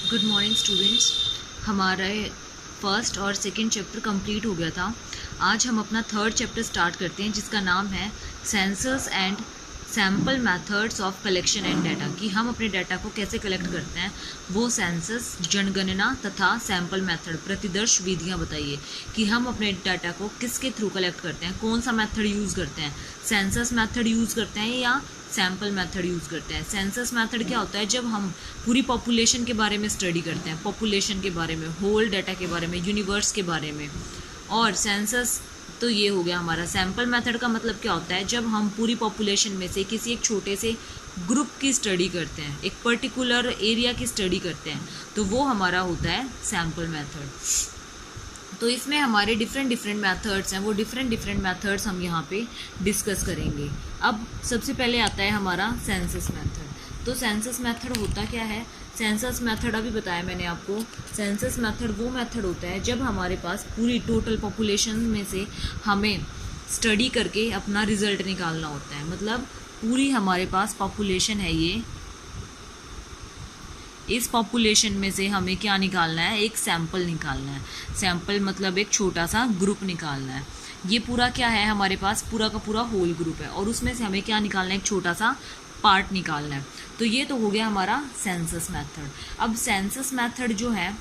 Good morning students. हमारा first और second chapter complete हो गया था। आज हम अपना थर्ड चैप्टर स्टार्ट करते हैं जिसका नाम है census and sample methods of collection and data, कि हम अपने डाटा को कैसे कलेक्ट करते हैं। वो सेंसस, जनगणना तथा सैम्पल मेथड, प्रतिदर्श विधियाँ बताइए कि हम अपने डाटा को किसके थ्रू कलेक्ट करते हैं, कौन सा मेथड यूज़ करते हैं, सेंसस मेथड यूज़ करते हैं या सैम्पल मेथड यूज़ करते हैं। सेंसस मेथड क्या होता है? जब हम पूरी पॉपुलेशन के बारे में स्टडी करते हैं, पॉपुलेशन के बारे में, होल डाटा के बारे में, यूनिवर्स के बारे में। और सेंसस तो ये हो गया हमारा। सैम्पल मेथड का मतलब क्या होता है? जब हम पूरी पॉपुलेशन में से किसी एक छोटे से ग्रुप की स्टडी करते हैं, एक पर्टिकुलर एरिया की स्टडी करते हैं, तो वो हमारा होता है सैम्पल मेथड। तो इसमें हमारे डिफरेंट मेथड्स हैं, वो डिफरेंट मेथड्स हम यहाँ पे डिस्कस करेंगे। अब सबसे पहले आता है हमारा सेंसस मेथड। तो सेंसस मेथड होता क्या है? सेंसस मेथड अभी बताया मैंने आपको। सेंसस मेथड वो मेथड होता है जब हमारे पास पूरी टोटल पॉपुलेशन में से हमें स्टडी करके अपना रिजल्ट निकालना होता है। मतलब पूरी हमारे पास पॉपुलेशन है, ये इस पॉपुलेशन में से हमें क्या निकालना है? एक सैंपल निकालना है। सैंपल मतलब एक छोटा सा ग्रुप निकालना है। ये पूरा क्या है? हमारे पास पूरा का पूरा होल ग्रुप है और उसमें से हमें क्या निकालना है? एक छोटा सा पार्ट निकालना है। तो ये तो हो गया हमारा सेंसस मेथड। अब सेंसस मेथड जो है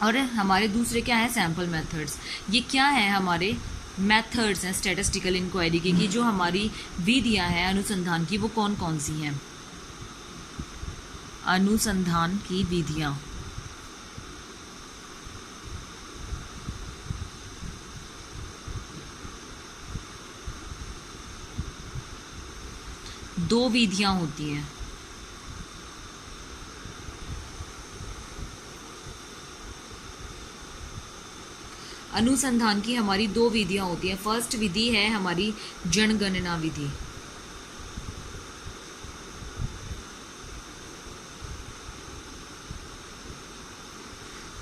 और हमारे दूसरे क्या है? Sample methods. ये क्या है? हमारे मेथड्स हैं स्टैटिस्टिकल इंक्वायरी की, कि जो हमारी विधियाँ हैं अनुसंधान की, वो कौन कौन सी हैं? अनुसंधान की विधियाँ। दो विधियाँ होती हैं। अनुसंधान की हमारी दो विधियाँ होती हैं। फर्स्ट विधि है हमारी जनगणना विधि।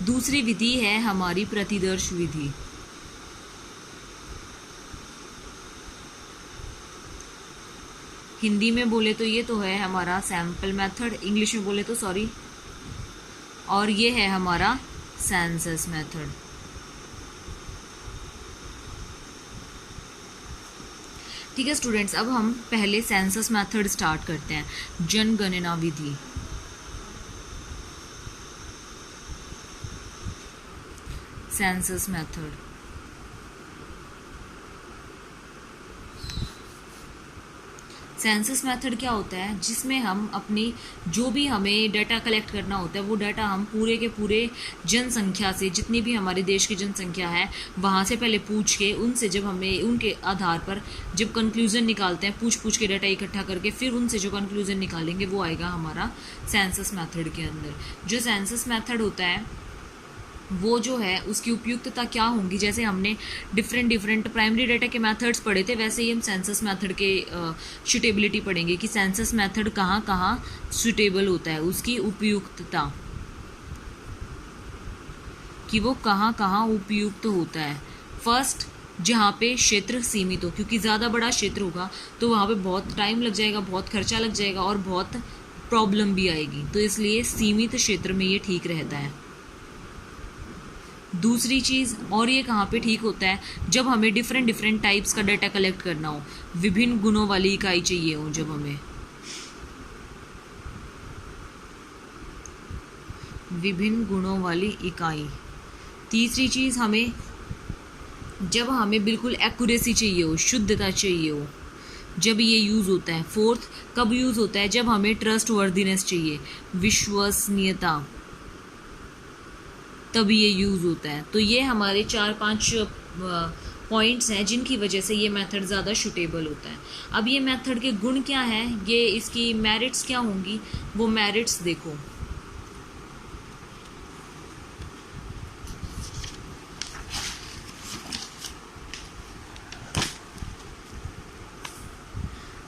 दूसरी विधि है हमारी प्रतिदर्श विधि। हिंदी में बोले तो ये तो है हमारा सैंपल मेथड, इंग्लिश में बोले तो सॉरी, और ये है हमारा सेंसस मेथड। ठीक है स्टूडेंट्स, अब हम पहले सेंसस मेथड स्टार्ट करते हैं। जनगणना विधि। Census method. सेंसस मेथड क्या होता है? जिसमें हम अपनी जो भी हमें डाटा कलेक्ट करना होता है, वो डाटा हम पूरे के पूरे जनसंख्या से, जितनी भी हमारे देश की जनसंख्या है, वहाँ से पहले पूछ के, उनसे जब हमें उनके आधार पर जब कंक्लूजन निकालते हैं, पूछ के डाटा इकट्ठा करके, फिर उनसे जो कंक्लूजन निकालेंगे वो आएगा हमारा सेंसस मेथड के अंदर। जो सेंसस मेथड होता है वो जो है उसकी उपयुक्तता क्या होंगी? जैसे हमने डिफरेंट प्राइमरी डाटा के मेथड्स पढ़े थे, वैसे ही हम सेंसस मेथड के सूटेबिलिटी पढ़ेंगे कि सेंसस मेथड कहाँ कहाँ सूटेबल होता है, उसकी उपयुक्तता, कि वो कहाँ कहाँ उपयुक्त होता है। फर्स्ट, जहाँ पे क्षेत्र सीमित हो, क्योंकि ज़्यादा बड़ा क्षेत्र होगा तो वहाँ पे बहुत टाइम लग जाएगा, बहुत खर्चा लग जाएगा और बहुत प्रॉब्लम भी आएगी, तो इसलिए सीमित क्षेत्र में ये ठीक रहता है। दूसरी चीज़, और ये कहाँ पे ठीक होता है? जब हमें डिफरेंट टाइप्स का डाटा कलेक्ट करना हो, विभिन्न गुणों वाली इकाई चाहिए हो, जब हमें विभिन्न गुणों वाली इकाई। तीसरी चीज़, जब हमें बिल्कुल एक्यूरेसी चाहिए हो, शुद्धता चाहिए हो, जब ये यूज़ होता है। फोर्थ, कब यूज़ होता है? जब हमें ट्रस्ट वर्दीनेस चाहिए, विश्वसनीयता, तभी ये यूज़ होता है। तो ये हमारे 4-5 पॉइंट्स हैं जिनकी वजह से ये मेथड ज़्यादा सूटेबल होता है। अब ये मेथड के गुण क्या हैं, ये इसकी मेरिट्स क्या होंगी, वो मेरिट्स देखो।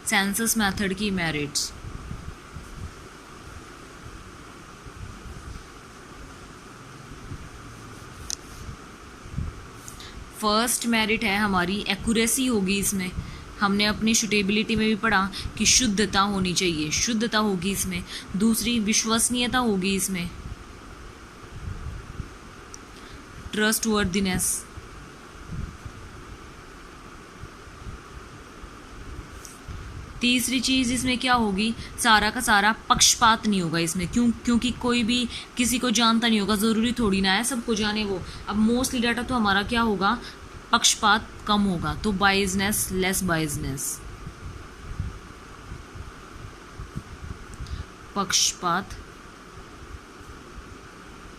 सेंसस मेथड की मेरिट्स। फर्स्ट मेरिट है हमारी एक्यूरेसी होगी इसमें। हमने अपनी सूटेबिलिटी में भी पढ़ा कि शुद्धता होनी चाहिए, शुद्धता होगी इसमें। दूसरी विश्वसनीयता होगी इसमें, ट्रस्टवर्दीनेस, तीसरी चीज़ इसमें क्या होगी, सारा का सारा पक्षपात नहीं होगा इसमें, क्योंकि कोई भी किसी को जानता नहीं होगा, ज़रूरी थोड़ी ना है सबको जाने वो। अब मोस्टली डाटा तो हमारा क्या होगा, पक्षपात कम होगा, तो बायसनेस, लेस बायसनेस, पक्षपात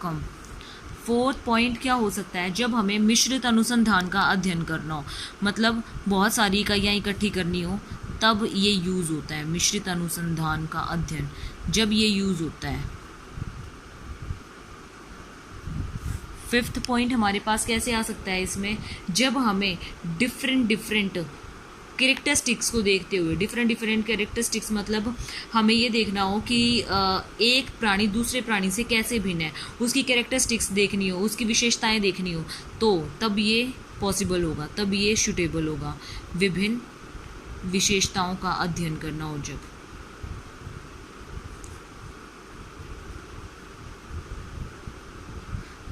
कम। फोर्थ पॉइंट क्या हो सकता है, जब हमें मिश्रित अनुसंधान का अध्ययन करना हो, मतलब बहुत सारी इकाइयाँ इकट्ठी करनी हो, तब ये यूज़ होता है, मिश्रित अनुसंधान का अध्ययन जब ये यूज़ होता है। फिफ्थ पॉइंट हमारे पास कैसे आ सकता है इसमें, जब हमें डिफरेंट कैरेक्टरिस्टिक्स को देखते हुए, डिफरेंट कैरेक्टरिस्टिक्स मतलब हमें ये देखना हो कि एक प्राणी दूसरे प्राणी से कैसे भिन्न है, उसकी कैरेक्टरिस्टिक्स देखनी हो, उसकी विशेषताएं देखनी हो, तो तब ये पॉसिबल होगा, तब ये सूटेबल होगा, विभिन्न विशेषताओं का अध्ययन करना हो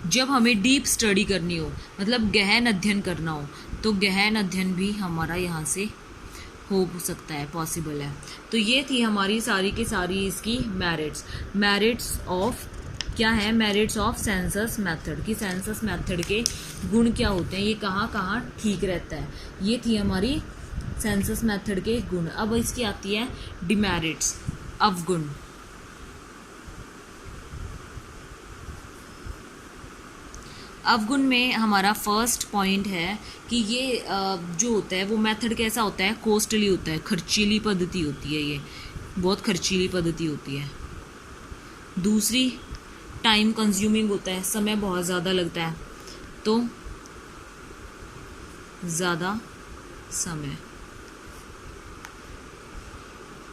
जब हमें डीप स्टडी करनी हो, मतलब गहन अध्ययन करना हो, तो गहन अध्ययन भी हमारा यहाँ से हो सकता है, पॉसिबल है। तो ये थी हमारी सारी की सारी इसकी मेरिट्स ऑफ क्या है, मेरिट्स ऑफ सेंसस मेथड, कि सेंसस मेथड के गुण क्या होते हैं, ये कहाँ कहाँ ठीक रहता है। ये थी हमारी सेंसस मेथड के गुण। अब इसकी आती है डिमेरिट्स, अवगुण। अवगुण में हमारा फर्स्ट पॉइंट है कि ये जो होता है वो मेथड कैसा होता है, कॉस्टली होता है, खर्चीली पद्धति होती है, ये बहुत खर्चीली पद्धति होती है। दूसरी, टाइम कंज्यूमिंग होता है, समय बहुत ज़्यादा लगता है, तो ज़्यादा समय।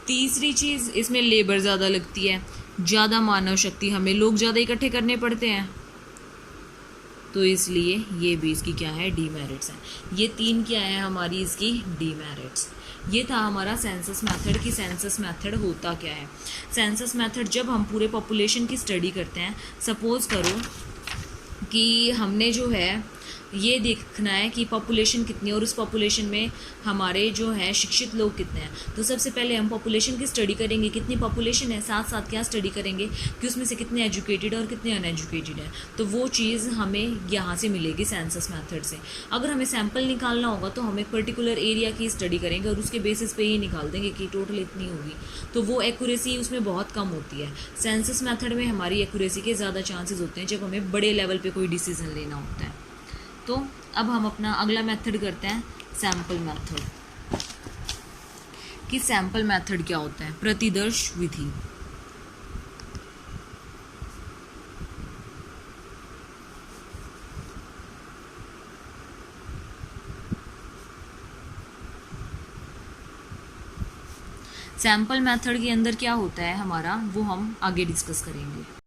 तीसरी चीज़, इसमें लेबर ज़्यादा लगती है, ज़्यादा मानव शक्ति, हमें लोग ज़्यादा इकट्ठे करने पड़ते हैं, तो इसलिए ये भी इसकी क्या है, डीमेरिट्स हैं। ये तीन क्या है हमारी इसकी डीमेरिट्स। ये था हमारा सेंसस मेथड, की सेंसस मेथड होता क्या है। सेंसस मेथड जब हम पूरे पॉपुलेशन की स्टडी करते हैं, सपोज करो कि हमने जो है ये देखना है कि पॉपुलेशन कितनी है और उस पॉपुलेशन में हमारे जो है शिक्षित लोग कितने हैं, तो सबसे पहले हम पॉपुलेशन की स्टडी करेंगे, कितनी पॉपुलेशन है, साथ साथ क्या स्टडी करेंगे कि उसमें से कितने एजुकेटेड और कितने अनएजुकेटेड हैं, तो वो चीज़ हमें यहाँ से मिलेगी सेंसस मेथड से। अगर हमें सैम्पल निकालना होगा तो हम एक पर्टिकुलर एरिया की स्टडी करेंगे और उसके बेसिस पे ही निकाल देंगे कि टोटल इतनी होगी, तो वो एक्यूरेसी उसमें बहुत कम होती है। सेंसस मेथड में हमारी एक्यूरेसी के ज़्यादा चांसेस होते हैं जब हमें बड़े लेवल पे कोई डिसीजन लेना होता है। तो अब हम अपना अगला मेथड करते हैं, सैम्पल मेथड। कि सैम्पल मेथड क्या होता है, प्रतिदर्श विधि। सैम्पल मेथड के अंदर क्या होता है हमारा, वो हम आगे डिस्कस करेंगे।